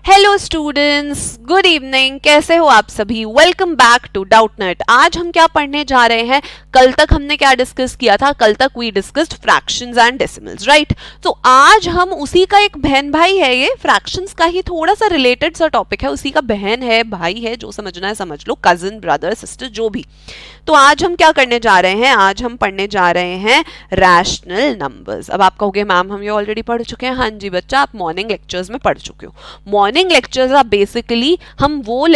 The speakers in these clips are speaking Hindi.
Hello students, good evening. कैसे हो आप सभी? Welcome back to Doubtnut. आज हम क्या पढ़ने जा रहे हैं? कल तक हमने क्या डिस्कस किया था? कल तक we discussed fractions and decimals, right? तो आज हम उसी का एक बहन भाई है, ये फ्रैक्शंस का ही थोड़ा सा रिलेटेड सा टॉपिक है, उसी का बहन है, भाई है, जो समझना है समझ लो, कजिन, ब्रदर, सिस्टर, जो भी। तो आज हम क्या करने जा रहे हैं? आज हम पढ़ने जा रहे हैं रैशनल नंबर्स। अब आप कहोगे मैम हम ये ऑलरेडी पढ़ चुके हैं। हाँ जी बच्चा, आप मॉर्निंग लेक्चर्स में पढ़ चुके हो। मॉर्निंग लेक्चर्स आप बेसिकली हम वो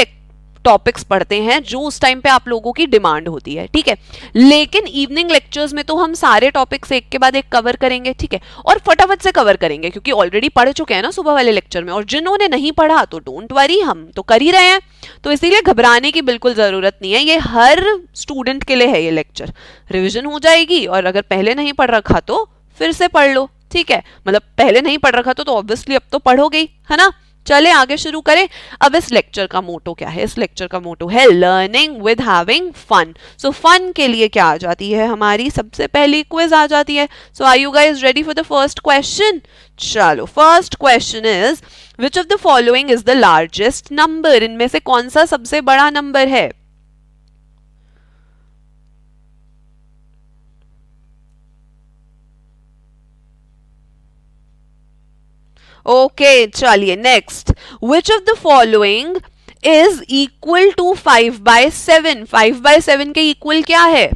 टॉपिक्स पढ़ते हैं जो उस टाइम पे आप लोगों की डिमांड होती है, ठीक है। लेकिन इवनिंग लेक्चर्स में तो हम सारे टॉपिक्स एक के बाद एक कवर करेंगे, ठीक है, और फटाफट से कवर करेंगे क्योंकि ऑलरेडी पढ़ चुके हैं ना सुबह वाले लेक्चर में। और जिन्होंने नहीं पढ़ा तो डोंट वरी, हम तो कर ही रहे हैं, तो इसीलिए घबराने की बिल्कुल जरूरत नहीं है। ये हर स्टूडेंट के लिए है ये लेक्चर। रिविजन हो जाएगी और अगर पहले नहीं पढ़ रखा तो फिर से पढ़ लो, ठीक है। मतलब पहले नहीं पढ़ रखा तो ऑब्वियसली अब तो पढ़ोगे ही, है ना। चले आगे शुरू करें। अब इस लेक्चर का मोटो क्या है? इस लेक्चर का मोटो है learning with having fun. So fun के लिए क्या आ जाती है? हमारी सबसे पहली क्विज आ जाती है। So are you guys ready for the first question? चलो, first question is which of the following is the largest number? इनमें से कौन सा सबसे बड़ा नंबर है? ओके चलिए next. Which of the following is equal to 5/7? 5/7 के इक्वल क्या है?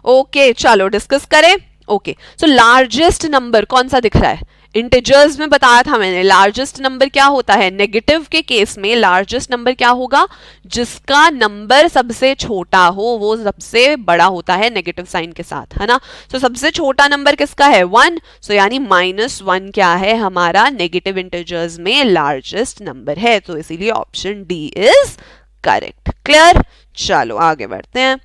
ओके चलो डिस्कस करें। ओके सो लार्जेस्ट नंबर कौन सा दिख रहा है? इंटीजर्स में बताया था मैंने, लार्जेस्ट नंबर क्या होता है? नेगेटिव के केस में लार्जेस्ट नंबर क्या होगा? जिसका नंबर सबसे छोटा हो वो सबसे बड़ा होता है, नेगेटिव साइन के साथ, है ना। तो सबसे छोटा नंबर किसका है? 1। सो यानी -1 क्या है हमारा? नेगेटिव इंटीजर्स में लार्जेस्ट नंबर है, तो इसीलिए option D is correct. Clear? चलो आगे बढ़ते हैं।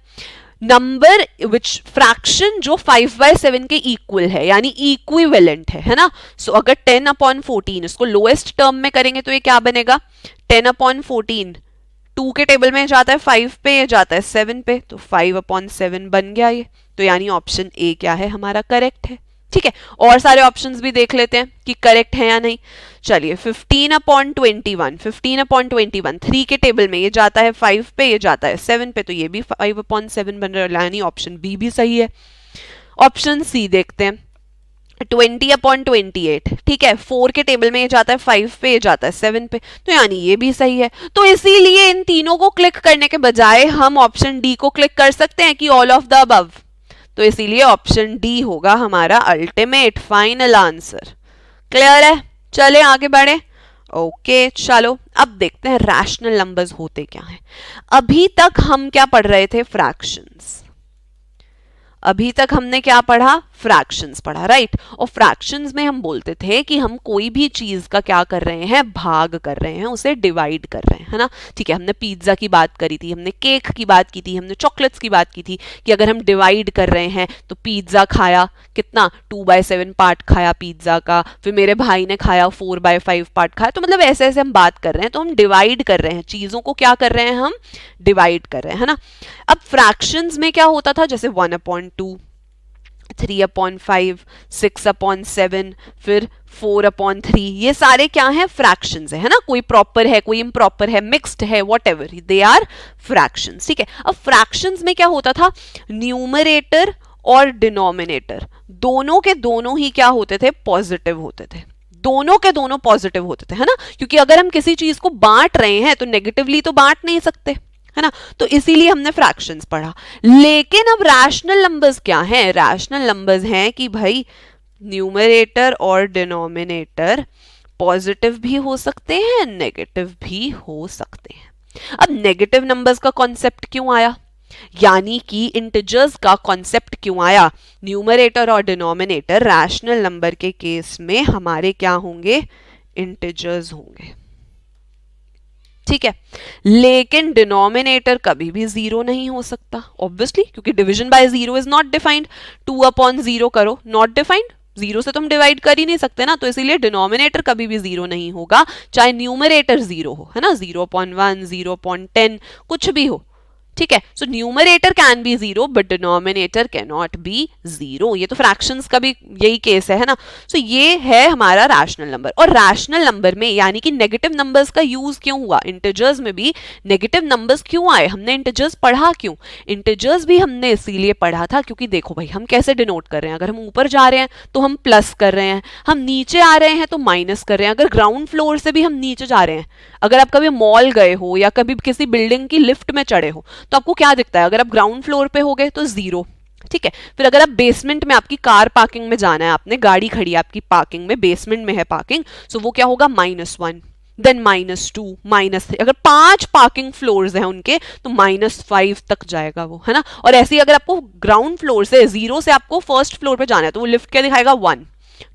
नंबर विच फ्रैक्शन जो 5/7 के इक्वल है यानी इक्विवेलेंट है ना। सो अगर 10/14 इसको लोएस्ट टर्म में करेंगे तो ये क्या बनेगा? 10/14 2 के टेबल में जाता है 5 पे, ये जाता है 7 पे, तो 5/7 बन गया ये। तो यानी ऑप्शन ए क्या है हमारा? करेक्ट है, ठीक है। और सारे ऑप्शंस भी देख लेते हैं कि करेक्ट है या नहीं। चलिए 15/21, 15/21 3 के टेबल में ये जाता है 5 पे, ये जाता है 7 पे, तो ये भी 5/7 बन रहा है, यानी ऑप्शन बी भी सही है। ऑप्शन सी देखते हैं। 20/28, ठीक है, 4 के टेबल में ये जाता है 5 पे, ये जाता है 7 पे, तो यानी ये भी सही है। तो इसीलिए इन तीनों को क्लिक करने के बजाय हम ऑप्शन डी को क्लिक कर सकते हैं कि ऑल ऑफ द अबव। तो इसीलिए ऑप्शन डी होगा हमारा अल्टीमेट फाइनल आंसर। क्लियर है? चले आगे बढ़े। ओके चलो अब देखते हैं रैशनल नंबर्स होते क्या हैं। अभी तक हम क्या पढ़ रहे थे? फ्रैक्शंस। अभी तक हमने क्या पढ़ा? फ्रैक्शंस पढ़ा, राइट। और फ्रैक्शंस में हम बोलते थे कि हम कोई भी चीज का क्या कर रहे हैं? भाग कर रहे हैं, उसे डिवाइड कर रहे हैं, है ना। ठीक है, हमने पिज्जा की बात करी थी, हमने केक की बात की थी, हमने चॉकलेट्स की बात की थी कि अगर हम डिवाइड कर रहे हैं तो पिज्जा खाया कितना? 2/7 पार्ट खाया पिज्जा का, फिर मेरे भाई ने खाया 4/5 पार्ट खाया। तो मतलब ऐसे ऐसे हम बात कर रहे हैं, तो हम डिवाइड कर रहे हैं चीजों को, क्या कर रहे हैं हम? डिवाइड कर रहे हैं, है ना। अब फ्रैक्शंस में क्या होता था? जैसे 1/2, 3/5, 6/7, फिर 4/3, ये सारे क्या हैं? फ्रैक्शंस है ना। कोई प्रॉपर है, कोई इम्प्रॉपर है, मिक्स्ड है, व्हाटएवर, दे आर फ्रैक्शंस, ठीक है। अब फ्रैक्शंस में क्या होता था? न्यूमरेटर और डिनोमिनेटर दोनों के दोनों ही क्या होते थे? पॉजिटिव होते थे। दोनों के दोनों पॉजिटिव होते थे, है ना, क्योंकि अगर हम किसी चीज को बांट रहे हैं तो नेगेटिवली तो बांट नहीं सकते, है ना। तो इसीलिए हमने फ्रैक्शंस पढ़ा। लेकिन अब रैशनल नंबर्स क्या हैं? रैशनल नंबर्स हैं कि भाई न्यूमरेटर और डिनोमिनेटर पॉजिटिव भी हो सकते हैं, नेगेटिव भी हो सकते हैं। अब नेगेटिव नंबर्स का कॉन्सेप्ट क्यों आया? यानी कि इंटीजर्स का कॉन्सेप्ट क्यों आया? न्यूमरेटर और डिनोमिनेटर रैशनल नंबर के केस में हमारे क्या होंगे? इंटीजर्स होंगे, ठीक है। लेकिन डिनोमिनेटर कभी भी 0 नहीं हो सकता, ऑब्वियसली, क्योंकि division bye 0 is not defined. 2/0 करो, नॉट डिफाइंड, जीरो से तो हम डिवाइड कर ही नहीं सकते ना, तो इसीलिए डिनोमिनेटर कभी भी जीरो नहीं होगा, चाहे न्यूमरेटर जीरो हो, है ना, 0.1, 0.10 कुछ भी हो, ठीक है। So numerator can be zero but denominator can not be zero. ये तो फ्रैक्शंस का भी यही केस है ना। सो ये है हमारा रैशनल नंबर। और रैशनल नंबर में यानी कि नेगेटिव नंबर्स का यूज क्यों हुआ, इंटीजर्स में भी नेगेटिव नंबर्स क्यों आए, हमने इंटीजर्स पढ़ा क्यों, इंटीजर्स भी हमने इसीलिए पढ़ा था क्योंकि देखो भाई हम कैसे डिनोट कर रहे हैं, अगर हम ऊपर जा रहे हैं तो हम प्लस कर रहे हैं, हम नीचे आ रहे हैं तो माइनस कर रहे हैं, अगर ग्राउंड फ्लोर से भी हम नीचे जा रहे हैं, अगर आप कभी मॉल गए हो या कभी किसी बिल्डिंग की लिफ्ट में चढ़े हो तो आपको क्या दिखता है, अगर आप ग्राउंड फ्लोर पे हो गए तो जीरो, ठीक है। फिर अगर आप बेसमेंट में, आपकी कार पार्किंग में जाना है, आपने गाड़ी खड़ी है आपकी पार्किंग में, बेसमेंट में है पार्किंग, सो वो क्या होगा -1, देन -2, -3, अगर 5 पार्किंग फ्लोर्स हैं उनके तो -5 तक जाएगा वो, है ना। और ऐसे ही अगर आपको ग्राउंड फ्लोर से, जीरो से आपको फर्स्ट फ्लोर पे जाना है तो वो लिफ्ट क्या दिखाएगा, 1,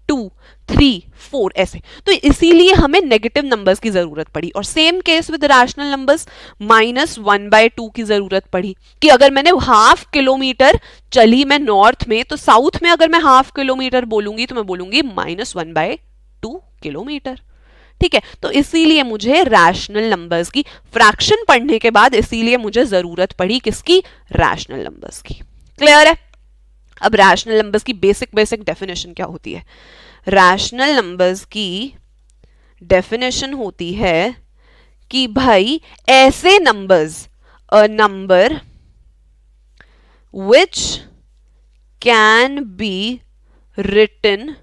2, 3, 4 ऐसे। तो इसीलिए हमें नेगेटिव नंबर्स की जरूरत पड़ी। और same case with rational numbers, -1/2 की जरूरत पड़ी कि अगर मैंने ½ किलोमीटर चली मैं नॉर्थ में, तो साउथ में अगर मैं ½ किलोमीटर बोलूंगी तो मैं बोलूंगी -1/2 किलोमीटर, ठीक है। तो इसीलिए मुझे रैशनल नंबर्स की, फ्रैक्शन पढ़ने के बाद इसीलिए मुझे जरूरत पड़ी किसकी, रैशनल नंबर्स की। क्लियर है। अब रैशनल नंबर्स की बेसिक डेफिनेशन क्या होती है, रैशनल नंबर्स की डेफिनेशन होती है कि भाई ऐसे numbers, a number which can be written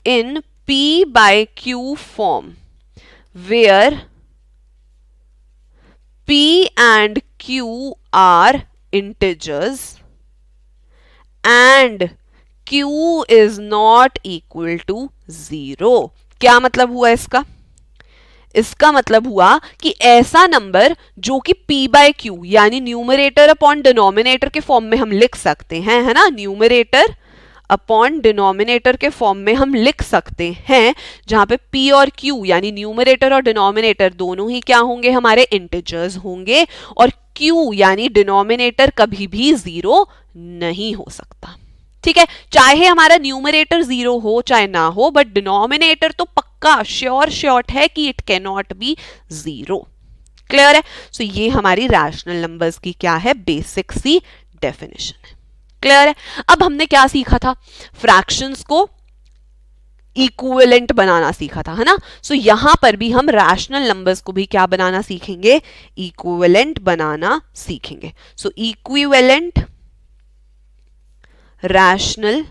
in P/Q form where P and Q are integers and Q is not equal to 0। क्या मतलब हुआ इसका, इसका मतलब हुआ कि ऐसा नंबर जो कि P/Q यानी न्यूमरेटर अपॉन डिनोमिनेटर के फॉर्म में हम लिख सकते हैं, है ना, न्यूमरेटर अपॉन डिनोमिनेटर के फॉर्म में हम लिख सकते हैं, जहां पे P और Q यानी न्यूमरेटर और डिनोमिनेटर दोनों ही क्या होंगे, हमारे इंटीजर्स होंगे, और Q यानी डिनोमिनेटर कभी भी जीरो नहीं हो सकता, ठीक है। चाहे हमारा न्यूमरेटर जीरो हो चाहे ना हो, बट डिनोमिनेटर तो पक्का श्योर शॉर्ट है कि it can not be zero. Clear है। सो ये हमारी रैशनल नंबर्स की क्या है, बेसिक सी डेफिनेशन है। क्लियर है। अब हमने क्या सीखा था, फ्रैक्शंस को इक्विवेलेंट बनाना सीखा था, है ना। सो यहां पर भी हम रैशनल नंबर्स को भी क्या बनाना सीखेंगे, इक्विवेलेंट बनाना सीखेंगे। So equivalent rational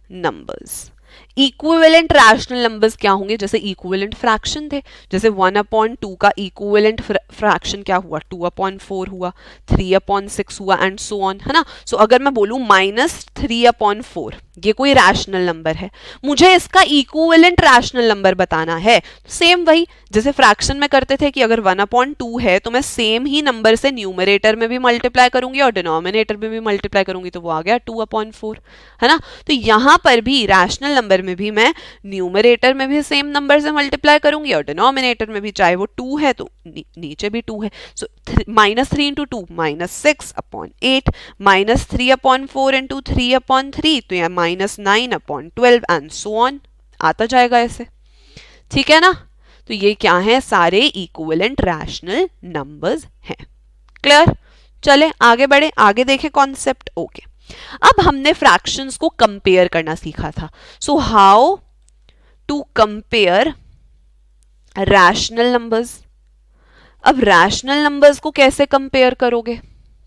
numbers, equivalent rational numbers क्या होंगे, जैसे इक्विवेलेंट फ्रैक्शन थे, जैसे 1/2 का इक्विवेलेंट फ्रैक्शन क्या हुआ, 2/4 हुआ, 3/6 हुआ, एंड सो ऑन, है ना। सो अगर मैं बोलूं -3/4, ये कोई रैशनल नंबर है, मुझे इसका इक्विवेलेंट रैशनल नंबर बताना है, सेम वही जैसे फ्रैक्शन में करते थे कि अगर 1/2 है तो मैं सेम ही नंबर से न्यूमरेटर में भी मल्टीप्लाई करूंगी और डिनोमिनेटर में भी मल्टीप्लाई करूंगी, तो वो आ गया 2/4, है ना। तो यहां पर भी रैशनल नंबर में भी मैं न्यूमरेटर में भी सेम नंबर से मल्टीप्लाई करूंगी और डिनोमिनेटर में भी, चाहे वो 2 है तो नीचे भी 2 है। सो -3 × 2 -6/8, -3/4 × 3/3 तो यह -9/12 एंड सो ऑन आता जाएगा ऐसे, ठीक है ना। तो ये क्या है, सारे इक्विवेलेंट रैशनल नंबर्स हैं। क्लियर। चले आगे बढ़े, आगे देखें कॉन्सेप्ट। ओके, अब हमने फ्रैक्शंस को कंपेयर करना सीखा था। So how to compare rational numbers. अब रैशनल नंबर्स को कैसे कंपेयर करोगे,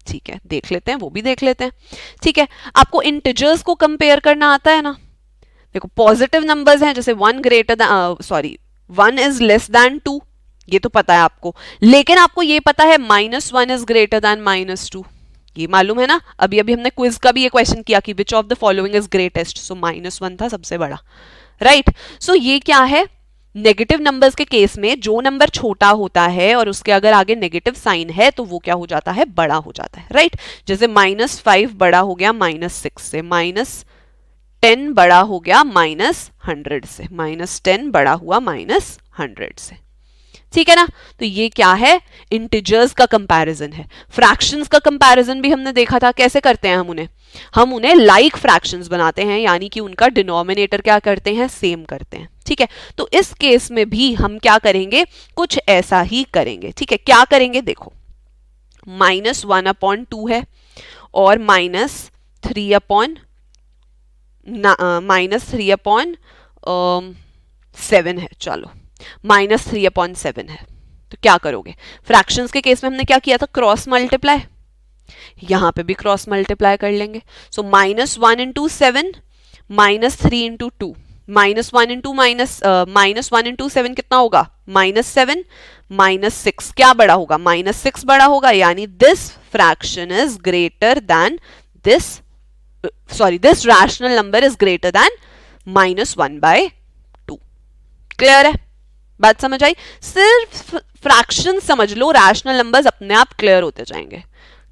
ठीक है, देख लेते हैं, वो भी देख लेते हैं। ठीक है, आपको इंटीजर्स को कंपेयर करना आता है ना। देखो पॉजिटिव नंबर्स हैं, जैसे 1 इज लेस देन 2, ये तो पता है आपको, लेकिन आपको ये पता है -1 इज ग्रेटर देन -2, ये मालूम है ना। अभी अभी हमने क्विज का भी ये क्वेश्चन किया कि which of the following is greatest, so -1 था सबसे बड़ा, राइट। सो ये क्या है, नेगेटिव नंबर्स के केस में जो नंबर छोटा होता है और उसके अगर आगे नेगेटिव साइन है तो वो क्या हो जाता है, बड़ा हो जाता है, राइट। जैसे -5 बड़ा हो गया -6 से, -10 बड़ा हो गया -100 से, -10 बड़ा हुआ -100 से, ठीक है ना। तो ये क्या है, इंटिजर्स का कंपैरिजन है। फ्रैक्शंस का कंपैरिजन भी हमने देखा था, कैसे करते हैं हम उन्हें लाइक फ्रैक्शंस बनाते हैं, यानी कि उनका डिनोमिनेटर क्या करते हैं, सेम करते हैं। ठीक है, तो इस केस में भी हम क्या करेंगे, कुछ ऐसा ही करेंगे। ठीक है, क्या करेंगे देखो, -1/2 है और -3/7 है। चलो, -3/7 है, तो क्या करोगे, फ्रैक्शंस के केस में हमने क्या किया था, क्रॉस मल्टीप्लाई, यहां पे भी क्रॉस मल्टीप्लाई कर लेंगे। सो -1 इंटू 7 -3 इंटू 2, -1 इंटू 7 कितना होगा, -7 -6, क्या बड़ा होगा, -6 बड़ा होगा, यानी this fraction is greater than this, sorry this rational number is greater than -1/2। Clear है, बात समझ आई। सिर्फ फ्रैक्शन समझ लो, रैशनल नंबर्स अपने आप क्लियर होते जाएंगे।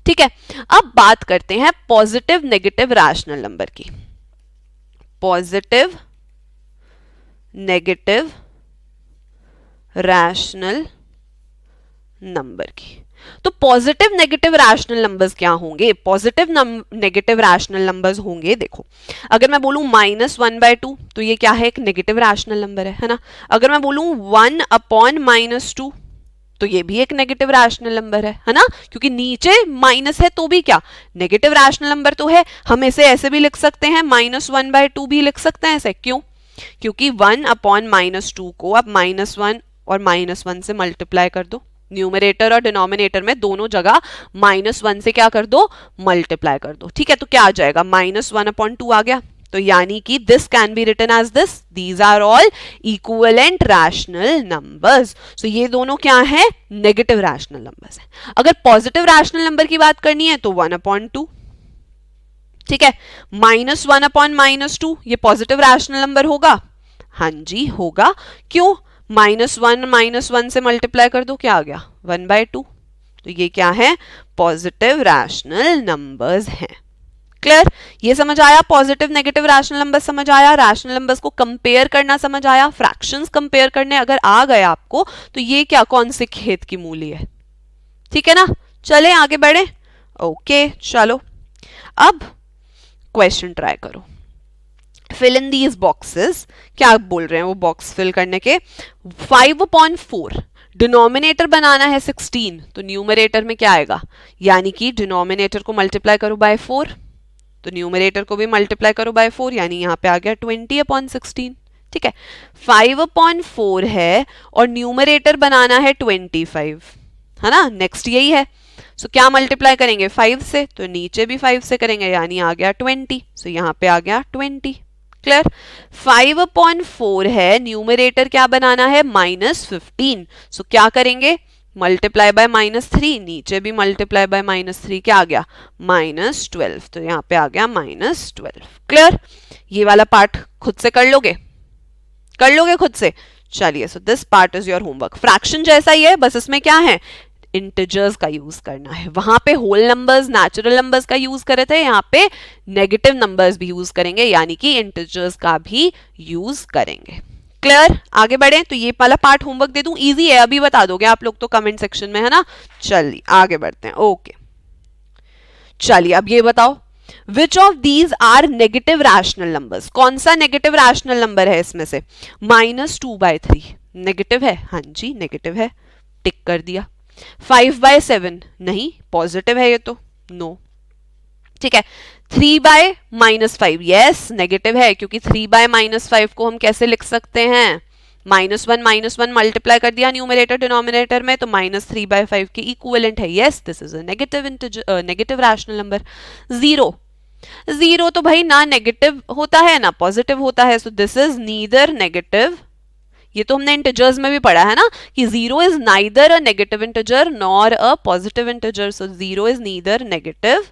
ठीक है, अब बात करते हैं पॉजिटिव नेगेटिव रैशनल नंबर की। पॉजिटिव नेगेटिव रैशनल नंबर की, तो पॉजिटिव नेगेटिव रैशनल नंबर्स क्या होंगे, पॉजिटिव नेगेटिव रैशनल नंबर्स होंगे, देखो अगर मैं बोलूं -1/2 तो ये क्या है, एक नेगेटिव रैशनल नंबर है ना। अगर मैं बोलूं 1/-2 तो ये भी एक नेगेटिव रैशनल नंबर है ना, क्योंकि नीचे माइनस है तो भी क्या, नेगेटिव रैशनल नंबर तो है। हम इसे ऐसे भी लिख सकते हैं, -1/2 भी लिख सकते हैं ऐसे, क्यों, क्योंकि 1/-2 को आप -1 और -1 से मल्टीप्लाई कर दो, न्यूमरेटर और डिनोमिनेटर में दोनों जगह -1 से क्या कर दो, मल्टीप्लाई कर दो। ठीक है, तो क्या आ जाएगा, -1/2 आ गया, तो यानी कि this can be written as this, these are all equivalent rational numbers. So ये दोनों क्या है, नेगेटिव रैशनल नंबर्स हैं। अगर पॉजिटिव रैशनल नंबर की बात करनी है तो 1/2। ठीक है, -1/-2 ये पॉजिटिव रैशनल नंबर होगा, हाँ जी होगा, क्यों, -1 से मल्टीप्लाई कर दो, क्या आ गया, 1/2। तो ये क्या है, पॉजिटिव रैशनल नंबर्स हैं। क्लियर, ये समझ आया, पॉजिटिव नेगेटिव रैशनल नंबर समझ आया, रैशनल नंबर्स को कंपेयर करना समझ आया, फ्रैक्शंस कंपेयर करने अगर आ गया आपको, तो ये क्या, कौन से खेत की मूली है। ठीक है ना, चले आगे बढ़े। ओके चलो, अब क्वेश्चन ट्राई करो, फिल इन दीज बॉक्सेस। क्या बोल रहे हैं वो बॉक्स फिल करने के, 5/4 डिनोमिनेटर बनाना है 16, तो न्यूमरेटर में क्या आएगा, यानी कि डिनोमिनेटर को मल्टीप्लाई करो बाय 4, तो न्यूमरेटर को भी मल्टीप्लाई करो बाय 4, यानी यहां पे आ गया 20/16। ठीक है, 5/4 है और न्यूमरेटर बनाना है 25, है ना, नेक्स्ट यही है। सो क्या मल्टीप्लाई करेंगे 5 से, तो नीचे भी 5 से करेंगे, यानी आ गया 20, सो यहां पे आ गया 20। क्लियर, 5/4 है, न्यूमरेटर क्या बनाना है, -15, सो क्या करेंगे, मल्टीप्लाई बाय -3, नीचे भी मल्टीप्लाई बाय -3, क्या आ गया, -12, तो यहां पे आ गया -12। क्लियर, ये वाला पार्ट खुद से कर लोगे खुद से। चलिए, so this part is your homework. Fraction जैसा ही है, बस इसमें क्या है, इंटीजर्स का यूज करना है। वहां पे होल नंबर्स, नेचुरल नंबर्स का यूज करे थे, यहाँ पे नेगेटिव नंबर्स भी यूज करेंगे, यानी कि इंटीजर्स का भी यूज करेंगे। क्लियर, आगे बढ़े, तो ये वाला पार्ट होमवर्क दे दूं, इजी है, अभी बता दोगे आप लोग तो कमेंट सेक्शन में, है ना। चलिए आगे बढ़ते हैं। ओके, चलिए अब ये बताओ, which of these are negative rational numbers, कौन सा नेगेटिव रैशनल नंबर है इसमें से, -2/3 नेगेटिव है, हाँ जी नेगेटिव है, टिक कर दिया। 5/7 नहीं, पॉजिटिव है ये तो, नो। ठीक है, 3/-5 यस नेगेटिव है, क्योंकि 3/-5 को हम कैसे लिख सकते हैं, -1 मल्टीप्लाई कर दिया न्यूमरेटर डिनोमिनेटर में, तो -3/5 के इक्विवेलेंट है। Yes, this is a negative rational number. 0 तो भाई ना नेगेटिव होता है ना पॉजिटिव होता है, सो दिस इज नीदर नेगेटिव। ये तो हमने इंटीजर्स में भी पढ़ा है ना, कि 0 is neither a negative integer nor a positive integer, so 0 is neither negative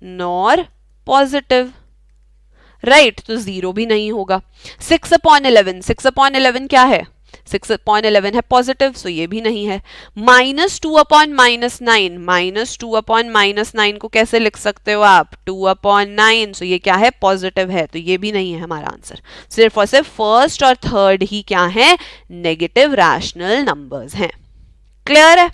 nor positive, right, तो 0 भी नहीं होगा। 6/11 क्या है, 6/11 है पॉजिटिव, सो ये भी नहीं है। -2/-9, -2/-9 को कैसे लिख सकते हो आप? 2/9, सो ये क्या है? पॉजिटिव है, तो ये भी नहीं है हमारा आंसर। सिर्फ और सिर्फ फर्स्ट और थर्ड ही क्या है? नेगेटिव रैशनल नंबर्स हैं। क्लियर है?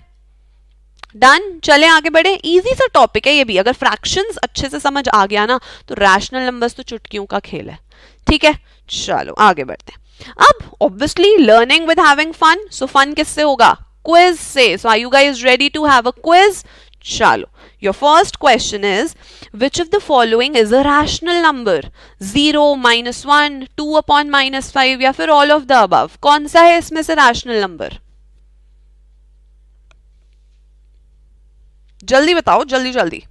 डन। चले आगे बढ़े। इजी सा टॉपिक है ये भी। अगर फ्रैक्शंस अच्छे से समझ आ गया ना तो रैशनल नंबर्स तो चुटकियों का खेल है। ठीक है, चलो आगे बढ़ते हैं। अब obviously learning with having fun, so fun किससे होगा? क्विज से। So are you guys ready to have a quiz? चलो, your first question is which of the following is a rational number? 0, -1, 2/-5 या फिर ऑल ऑफ द अबव? कौन सा है इसमें से रैशनल नंबर? जल्दी बताओ, जल्दी जल्दी।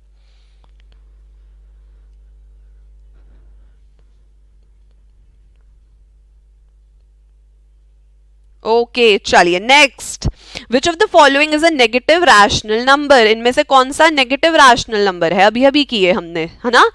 ओके, चलिए next. Which of the following is a negative rational number? इनमें से कौन सा नेगेटिव रैशनल नंबर है? अभी अभी किए हमने, है ना?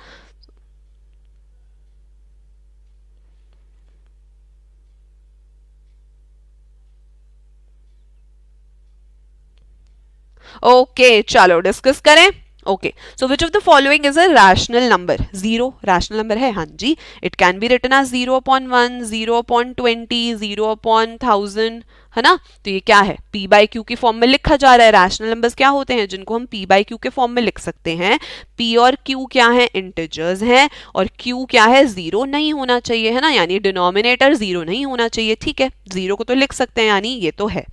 ओके, चलो डिस्कस करें। Okay, so which of the following is a rational number? 0 rational number है, हाँ जी। It can be written as 0/1, 0/20, 0/1000, है ना? तो ये क्या है? p/q की फॉर्म में लिखा जा रहा है। रैशनल नंबर्स क्या होते हैं जिनको हम p/q के फॉर्म में लिख सकते हैं? p और q क्या है? इंटीजर्स हैं, और q क्या है? 0 नहीं होना चाहिए, है ना? यानी डिनोमिनेटर 0 नहीं होना चाहिए। ठीक है, 0 को तो लिख सकते हैं, यानी ये तो है।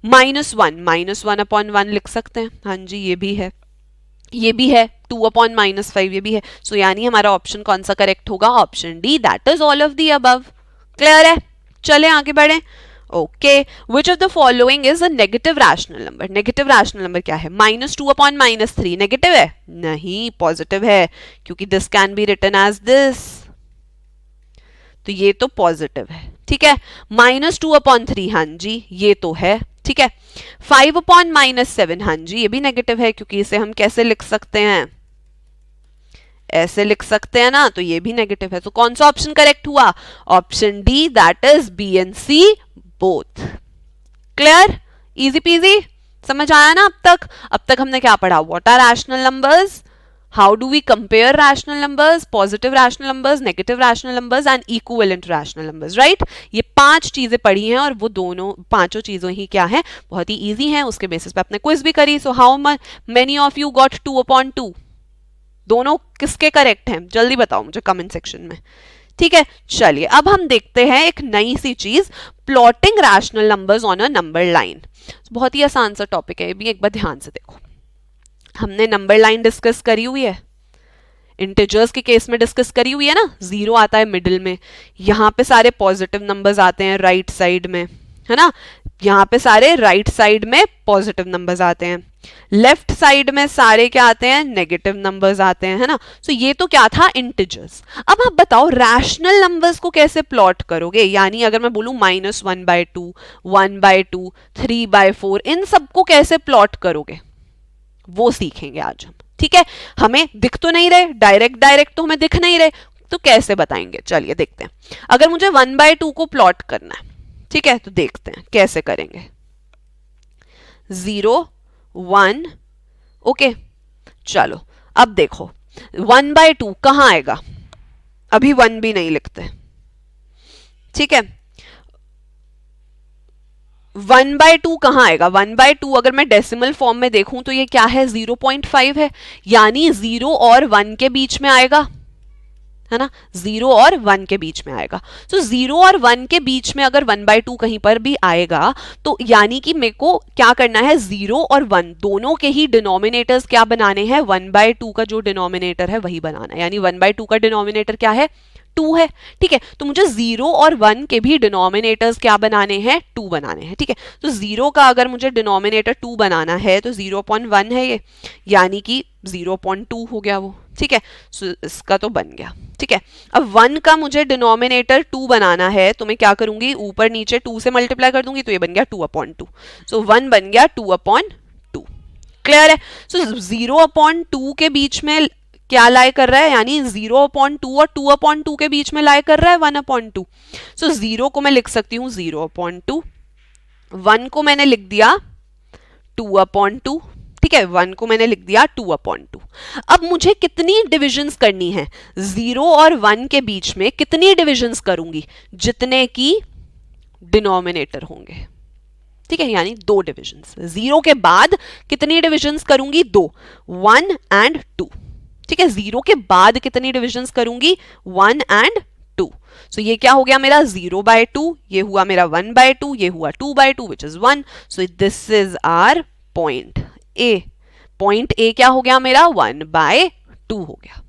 -1 लिख सकते हैं, हाँ जी, ये भी है, ये भी है। 2/-5 ये भी है। सो यानी हमारा ऑप्शन कौन सा करेक्ट होगा? Option D, that is all of the above. Clear है? चले आगे बढ़े। Okay, which of the following is a negative rational number? Negative rational number क्या है? -2/-3 नेगेटिव है? नहीं, पॉजिटिव है, क्योंकि this can be written as this, तो ये तो पॉजिटिव है। ठीक है, -2/3, हाँ जी, ये तो है। ठीक है, 5/-7, हाँ जी, ये भी नेगेटिव है, क्योंकि इसे हम कैसे लिख सकते हैं? ऐसे लिख सकते हैं ना, तो ये भी नेगेटिव है। तो कौन सा ऑप्शन करेक्ट हुआ? Option D, that is B and C both. Clear? Easy peasy, समझ आया ना अब तक? अब तक हमने क्या पढ़ा? What are rational numbers, how do we compare rational numbers, positive rational numbers, negative rational numbers and equivalent rational numbers, right? ये 5 चीजें पढ़ी हैं, और वो दोनों पांचों चीजों ही क्या है? बहुत ही इजी हैं। उसके बेसिस पे अपने क्विज भी करी। So how many of you got 2/2? दोनों किसके करेक्ट हैं? जल्दी बताओ मुझे कमेंट सेक्शन में। ठीक है, चलिए अब हम देखते हैं एक नई सी चीज, plotting rational numbers on a number line. बहुत ही आसान सा टॉपिक है ये भी, एक बार ध्यान से देखो। हमने नंबर लाइन डिस्कस करी हुई है, इंटीजर्स के केस में डिस्कस करी हुई है ना। 0 आता है मिडिल में, यहाँ पे सारे पॉजिटिव नंबर्स आते हैं राइट साइड में, है ना? यहाँ पे सारे राइट साइड में पॉजिटिव नंबर्स आते हैं, लेफ्ट साइड में सारे क्या आते हैं? नेगेटिव नंबर्स आते हैं, है ना? सो ये तो क्या था? इंटीजर्स। अब आप बताओ रैशनल नंबर्स को कैसे प्लॉट करोगे? यानी अगर मैं बोलूं -1/2, 1/2, 3/4, इन सबको कैसे प्लॉट करोगे वो सीखेंगे आज हम। ठीक है, हमें दिख तो नहीं रहे, डायरेक्ट तो हमें दिख नहीं रहे, तो कैसे बताएंगे? चलिए देखते हैं। अगर मुझे 1/2 को प्लॉट करना है, ठीक है, तो देखते हैं कैसे करेंगे। 0, 1, ओके, चलो अब देखो 1/2 कहां आएगा? अभी 1 भी नहीं लिखते। ठीक है, 1/2 कहां आएगा? 1/2 अगर मैं डेसिमल फॉर्म में देखूं तो ये क्या है? 0.5 है, यानी 0 और 1 के बीच में आएगा, है ना? 0 और 1 के बीच में आएगा। तो 0 और 1 के बीच में अगर 1/2 कहीं पर भी आएगा, तो यानी कि मेरे को क्या करना है? 0 और 1 दोनों के ही डिनोमिनेटर्स क्या बनाने हैं? 1/2 का जो डिनोमिनेटर है वही बनाना है। यानी 1/2 का डिनोमिनेटर क्या है? 2 है। ठीक है, तो मुझे 0 और 1 के भी डिनोमिनेटर्स क्या बनाने हैं? 2 बनाने हैं। ठीक है, तो 0 का अगर मुझे डिनोमिनेटर 2 बनाना है तो 0.1 है ये, यानी कि 0.2 हो गया वो। ठीक है, सो इसका तो बन गया। ठीक है, अब 1 का मुझे डिनोमिनेटर 2 बनाना है, तो मैं क्या करूंगी? ऊपर नीचे 2 से मल्टीप्लाई कर दूंगी, तो ये बन गया 2/2। सो 1 बन गया 2/2। क्लियर है? सो 0/2 के बीच में क्या लाई कर रहा है, यानी 0/2 और 2/2 के बीच में लाई कर रहा है 1/2। सो 0 को मैं लिख सकती हूँ 0/2, 1 को मैंने लिख दिया 2/2, ठीक है, 1 को मैंने लिख दिया 2/2। अब मुझे कितनी डिविजन्स करनी है, 0 और 1 के बीच में कितनी डिविजन्स करूंगी, जितने की डिनोमिनेटर होंगे, ठीक है, यानी 2 डिविजन्स। 0 के बाद कितनी डिविजन्स करूंगी, 2, 1 एंड 2, ठीक है, 0 के बाद कितनी डिविजन्स करूंगी, 1 एंड 2। सो ये क्या हो गया मेरा 0/2, ये हुआ मेरा 1/2, ये हुआ 2/2 which is 1। So this is our point A. Point A क्या हो गया मेरा 1/2 हो गया।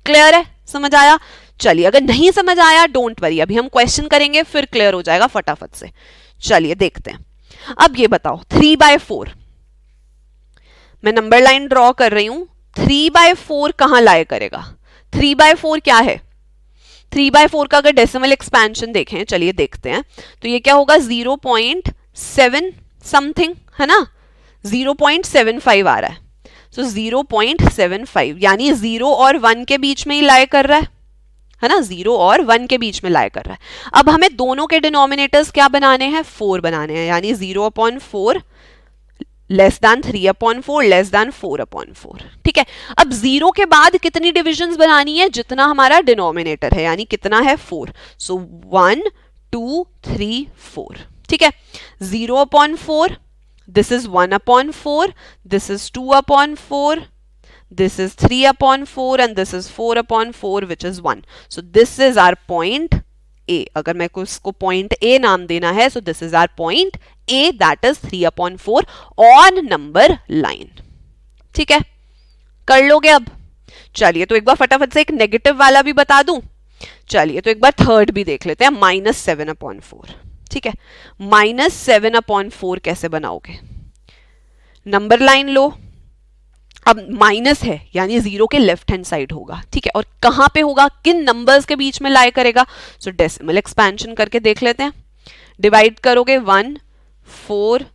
क्लियर है, समझ आया? चलिए, अगर नहीं समझ आया डोंट वरी, अभी हम क्वेश्चन करेंगे फिर क्लियर हो जाएगा फटाफट से। चलिए देखते हैं। अब ये बताओ 3/4, मैं नंबर लाइन ड्रॉ कर रही हूं, 3/4 कहां लाए करेगा? 3/4 क्या है? 3/4 का अगर डेसिमल एक्सपेंशन देखें, चलिए देखते हैं, तो ये क्या होगा 0.7 समथिंग, है ना, 0.75 आ रहा है। सो 0.75 यानी 0 और 1 के बीच में ही लाए कर रहा है ना, 0 और 1 के बीच में लाए कर रहा है। अब हमें दोनों के डिनोमिनेटर्स क्या बनाने हैं, 4 बनाने हैं, यानी 0/4 लेस दैन 3/4 लेस दैन 4/4, ठीक है। अब 0 के बाद कितनी डिविजन्स बनानी है, जितना हमारा डिनोमिनेटर है, यानी कितना है 4। सो 1 2 3 4, ठीक है। 0/4, this is 1/4, this is 2/4, this is 3/4 and this is 4/4 which is 1. So this is our point A. अगर मैं इसको point A नाम देना है, so this is our point A, that is 3/4 on number line. ठीक है, कर लोगे अब? चलिए, तो एक बार फटाफट से एक नेगेटिव वाला भी बता दूं। चलिए, तो एक बार थर्ड भी देख लेते हैं, -7/4, ठीक है। -7/4 कैसे बनाओगे? नंबर लाइन लो, अब माइनस है यानी 0 के लेफ्ट हैंड साइड होगा, ठीक है, और कहां पे होगा, किन नंबर्स के बीच में लाई करेगा? सो डेसिमल एक्सपेंशन करके देख लेते हैं। डिवाइड करोगे 1 4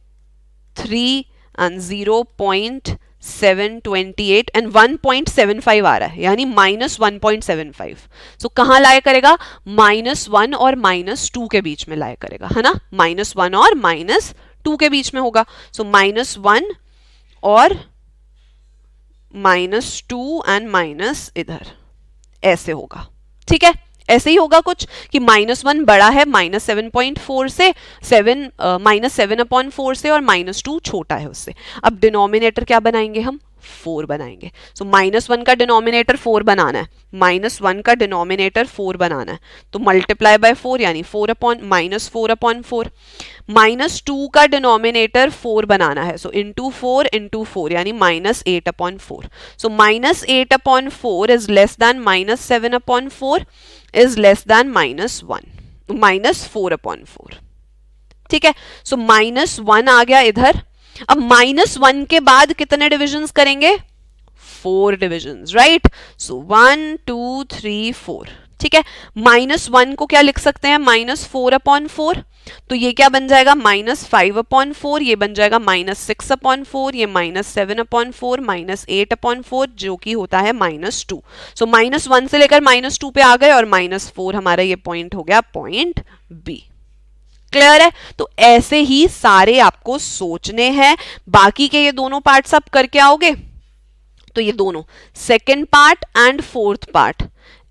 3 एंड 0.728 एंड 1.75 आ रहा है, यानी -1.75। सो कहां लाया करेगा, -1 और -2 के बीच में लाया करेगा, है ना, -1 और -2 के बीच में होगा। सो -1 और -2 एंड माइनस इधर ऐसे होगा, ठीक है, ऐसे ही होगा कुछ कि -1 बड़ा है -7.4 से, -7/4 से, और -2 छोटा है उससे। अब डिनोमिनेटर क्या बनाएंगे हम, 4 बनाएंगे। सो -1 का डिनोमिनेटर 4 बनाना है, -1 का डिनोमिनेटर 4 बनाना है, तो मल्टीप्लाई बाय 4 यानी -4/4, -2 का डिनोमिनेटर 4 बनाना है, सो इंटू 4 यानी -8/4। सो -8/4 is less than -7/4 is less than -4/4, ठीक है। सो -1 आ गया इधर। अब -1 के बाद कितने डिविजन्स करेंगे, 4 डिविजन्स, राइट। सो 1 2 3 4, ठीक है। -1 को क्या लिख सकते हैं, -4/4, तो ये क्या बन जाएगा, -5/4, ये बन जाएगा -6/4, ये -7/4, -8/4, जो कि होता है -2। सो -1 से लेकर -2 पे आ गए, और -4 हमारा ये पॉइंट हो गया पॉइंट बी। क्लियर है? तो ऐसे ही सारे आपको सोचने हैं। बाकी के ये दोनों पार्ट्स आप करके आओगे, तो ये दोनों second part and fourth part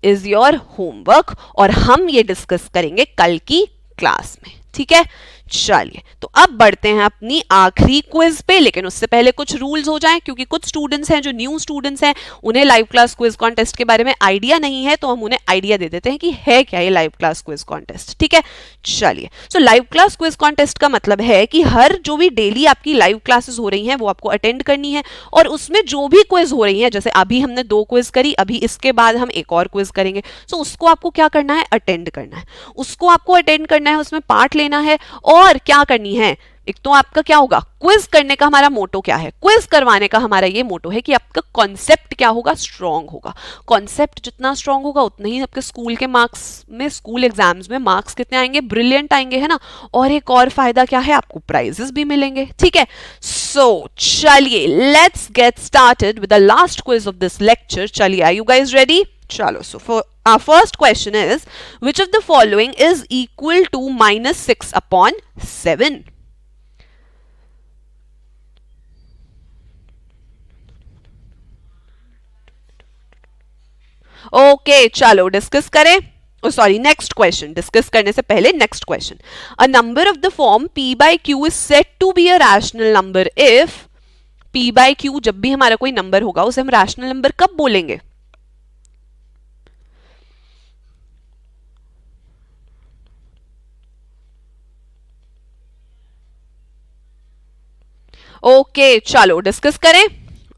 is your homework, और हम ये डिस्कस करेंगे कल की क्लास में, ठीक है। चलिए, तो अब बढ़ते हैं अपनी आखिरी क्विज पे, लेकिन उससे पहले कुछ रूल्स हो जाएं, क्योंकि कुछ स्टूडेंट्स हैं जो न्यू स्टूडेंट्स हैं, उन्हें लाइव क्लास क्विज कॉन्टेस्ट के बारे में आइडिया नहीं है, तो हम उन्हें आइडिया दे देते हैं कि है क्या ये लाइव क्लास क्विज कॉन्टेस्ट, ठीक है। चलिए, सो लाइव क्लास क्विज कॉन्टेस्ट का मतलब है कि हर जो भी डेली आपकी लाइव क्लासेस हो रही हैं वो आपको अटेंड करनी है, और उसमें जो भी क्विज हो रही है, जैसे अभी हमने 2 क्विज करी, अभी इसके बाद हम एक और क्विज करेंगे, सो उसको आपको क्या करना है, अटेंड करना है, उसको आपको अटेंड करना है, उसमें पार्ट लेना है, और क्या करनी है, एक तो आपका क्या होगा, क्विज करने का हमारा मोटो क्या है, क्विज करवाने का हमारा ये मोटो है कि आपका कॉन्सेप्ट क्या होगा, स्ट्रांग होगा। कॉन्सेप्ट जितना स्ट्रांग होगा उतना ही आपके स्कूल के मार्क्स में, स्कूल एग्जाम्स में मार्क्स कितने आएंगे, ब्रिलियंट आएंगे, है ना। और एक और फायदा क्या है, आपको प्राइजेस भी मिलेंगे, ठीक है। सो चलिए let's get started with the last quiz of this lecture. चलिए, आर यू गाइज रेडी? चलो, so for our first question is, which of the following is equal to -6/7? Okay, चलो डिस्कस करें। सॉरी, नेक्स्ट क्वेश्चन डिस्कस करने से पहले next question, a number of the form p by q is said to be a rational number if p by q, जब भी हमारा कोई नंबर होगा उसे हम रैशनल नंबर कब बोलेंगे? ओके, चलो डिस्कस करें।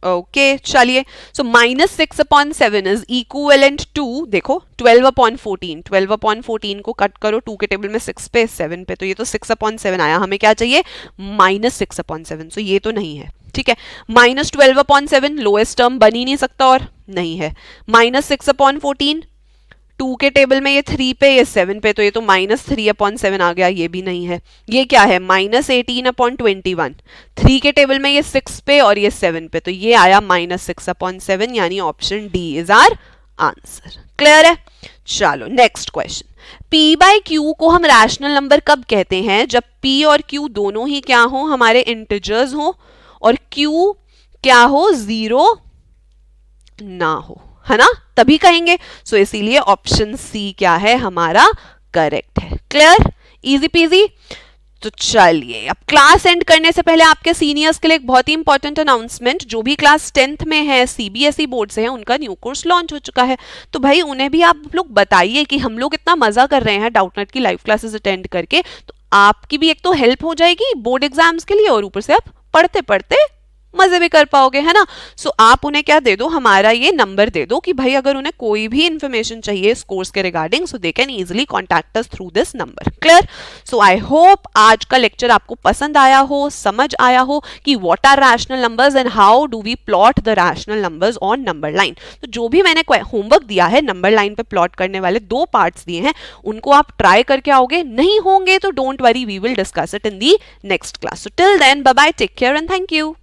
ओके, चलिए, सो -6/7 इज इक्विवेलेंट टू, देखो 12/14, 12/14 को कट करो 2 के टेबल में 6 पे 7 पे, तो ये तो 6/7 आया, हमें क्या चाहिए, -6/7, सो ये तो नहीं है, ठीक है। -12/7 लोएस्ट टर्म बन ही नहीं सकता और नहीं है। -6/14 2 के टेबल में ये 3 पे, ये 7 पे, तो ये तो -3/7 आ गया, ये भी नहीं है। ये क्या है, -18/21, 3 के टेबल में ये 6 पे और ये 7 पे, तो ये आया -6/7, यानी option D is our answer. Clear है? चलो next question, p by q को हम रैशनल नंबर कब कहते हैं? जब p और q दोनों ही क्या हो, हमारे इंटिजर्स हो, और q क्या हो, 0 ना हो, है ना, तभी कहेंगे। सो इसीलिए ऑप्शन सी क्या है हमारा, करेक्ट है। Clear, easy PG. तो चलिए, अब क्लास एंड करने से पहले आपके सीनियर्स के लिए एक बहुत ही इंपॉर्टेंट अनाउंसमेंट, जो भी क्लास 10th में है, सीबीएसई बोर्ड से है, उनका न्यू कोर्स लॉन्च हो चुका है। तो भाई उन्हें भी आप लोग बताइए कि हम लोग इतना मजा कर रहे हैं डाउटनेट की लाइव क्लासेस अटेंड करके, तो आपकी भी एक तो हेल्प हो जाएगी बोर्ड एग्जाम्स के लिए, और ऊपर से आप पढ़ते पढ़ते मजे भी कर पाओगे, है ना। सो आप उन्हें क्या दे दो, हमारा ये नंबर दे दो कि भाई अगर उन्हें कोई भी इंफॉर्मेशन चाहिए इस कोर्स के regarding, so they can easily contact us through this number. Clear? So I hope आज का लेक्चर आपको पसंद आया हो, समझ आया हो कि what are rational numbers and how do we plot the rational numbers on number line. तो जो भी मैंने होमवर्क दिया है, नंबर लाइन पे प्लॉट करने वाले 2 पार्ट्स दिए हैं, उनको आप ट्राई करके आओगे, नहीं होंगे तो don't worry, we will discuss it in the next class. So till then, bye bye, take care and thank you.